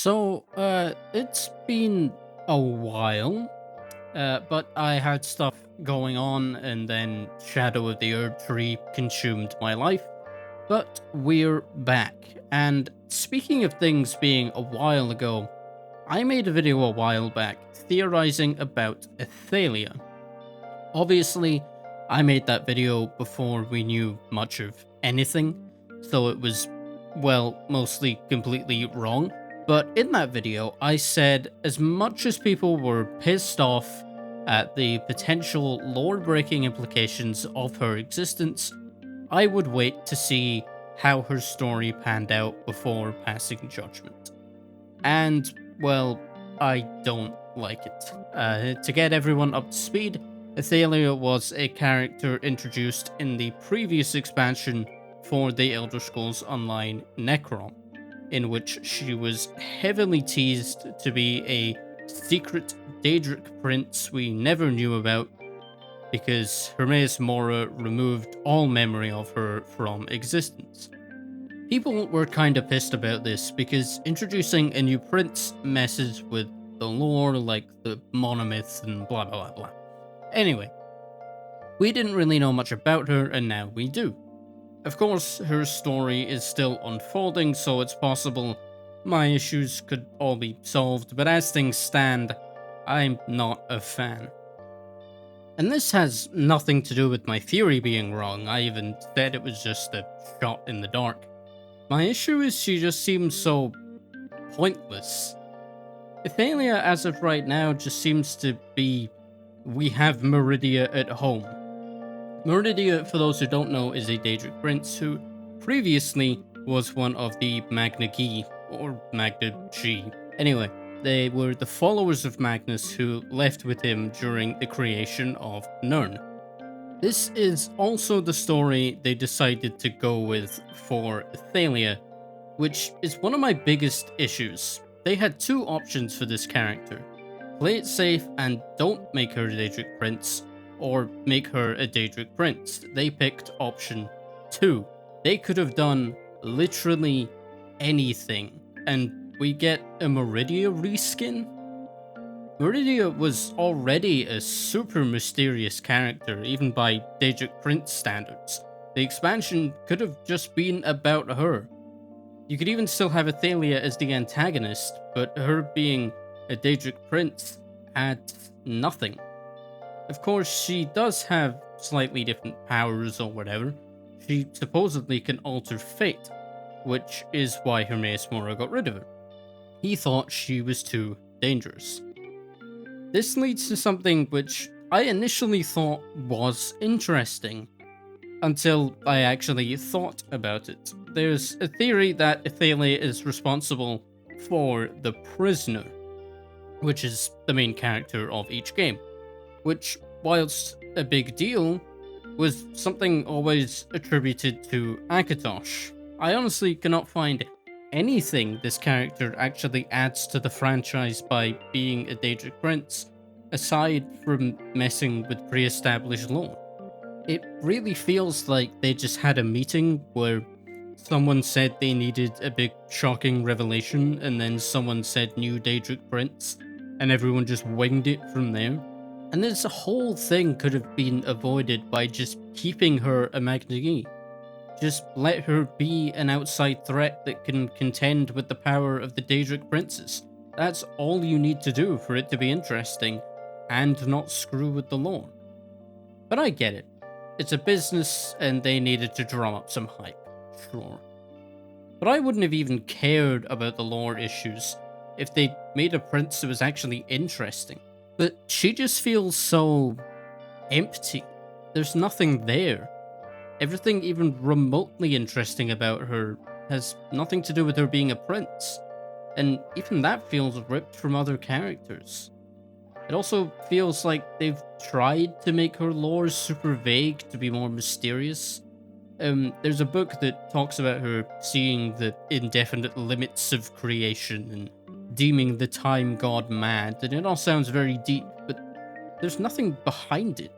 It's been a while, but I had stuff going on, and then Shadow of the Earth Tree consumed my life. But we're back, and speaking of things being a while ago, I made a video a while back theorizing about Ithelia. Obviously, I made that video before we knew much of anything, so it was, well, mostly completely wrong. But in that video, I said as much as people were pissed off at the potential lore breaking implications of her existence, I would wait to see how her story panned out before passing judgment. And, well, I don't like it. To get everyone up to speed, Ithelia was a character introduced in the previous expansion for the Elder Scrolls Online Necrom, in which she was heavily teased to be a secret Daedric Prince we never knew about because Hermaeus Mora removed all memory of her from existence. People were kinda pissed about this because introducing a new prince messes with the lore, like the monomyths and blah blah blah blah. Anyway, we didn't really know much about her, and now we do. Of course, her story is still unfolding, so it's possible my issues could all be solved, but as things stand, I'm not a fan. And this has nothing to do with my theory being wrong, I even said it was just a shot in the dark. My issue is she just seems so pointless. Ithelia, as of right now, just seems to be we have Meridia at home. Meridia, for those who don't know, is a Daedric prince who previously was one of the Magna Gi, or Magna G. Anyway, they were the followers of Magnus who left with him during the creation of Nirn. This is also the story they decided to go with for Ithelia, which is one of my biggest issues. They had two options for this character. Play it safe and don't make her a Daedric Prince, or make her a Daedric Prince. They picked option 2. They could have done literally anything, and we get a Meridia reskin? Meridia was already a super mysterious character, even by Daedric Prince standards. The expansion could have just been about her. You could even still have Ithelia as the antagonist, but her being a Daedric Prince adds nothing. Of course, she does have slightly different powers or whatever. She supposedly can alter fate, which is why Hermaeus Mora got rid of her. He thought she was too dangerous. This leads to something which I initially thought was interesting, until I actually thought about it. There's a theory that Ithelia is responsible for the prisoner, which is the main character of each game, which, whilst a big deal, was something always attributed to Akatosh. I honestly cannot find anything this character actually adds to the franchise by being a Daedric Prince, aside from messing with pre-established lore. It really feels like they just had a meeting where someone said they needed a big shocking revelation, and then someone said new Daedric Prince, and everyone just winged it from there. And this whole thing could have been avoided by just keeping her a Magna Gi. Just let her be an outside threat that can contend with the power of the Daedric Princes. That's all you need to do for it to be interesting, and not screw with the lore. But I get it. It's a business, and they needed to drum up some hype, sure. But I wouldn't have even cared about the lore issues if they made a prince that was actually interesting. But she just feels so empty. There's nothing there. Everything even remotely interesting about her has nothing to do with her being a prince. And even that feels ripped from other characters. It also feels like they've tried to make her lore super vague to be more mysterious. There's a book that talks about her seeing the indefinite limits of creation and deeming the time god mad, and it all sounds very deep, but there's nothing behind it.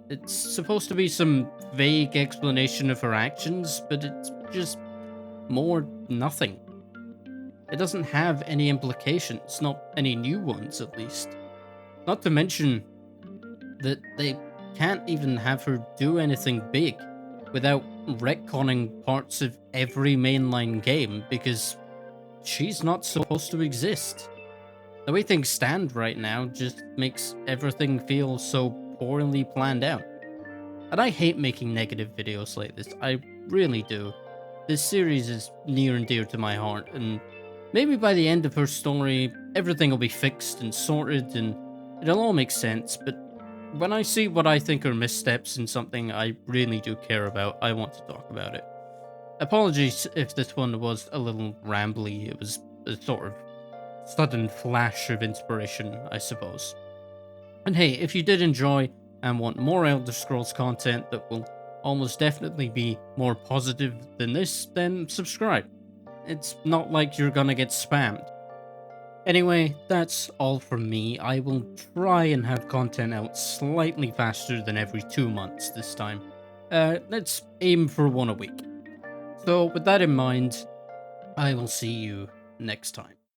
It's supposed to be some vague explanation of her actions, but it's just more nothing. It doesn't have any implications, not any new ones at least. Not to mention that they can't even have her do anything big without retconning parts of every mainline game because she's not supposed to exist. The way things stand right now just makes everything feel so poorly planned out. And I hate making negative videos like this, I really do. This series is near and dear to my heart, and maybe by the end of her story, everything will be fixed and sorted and it'll all make sense, but when I see what I think are missteps in something I really do care about, I want to talk about it. Apologies if this one was a little rambly, it was a sort of sudden flash of inspiration, I suppose. And hey, if you did enjoy and want more Elder Scrolls content that will almost definitely be more positive than this, then subscribe. It's not like you're gonna get spammed. Anyway, that's all from me. I will try and have content out slightly faster than every 2 months this time. Let's aim for one a week. So, with that in mind, I will see you next time.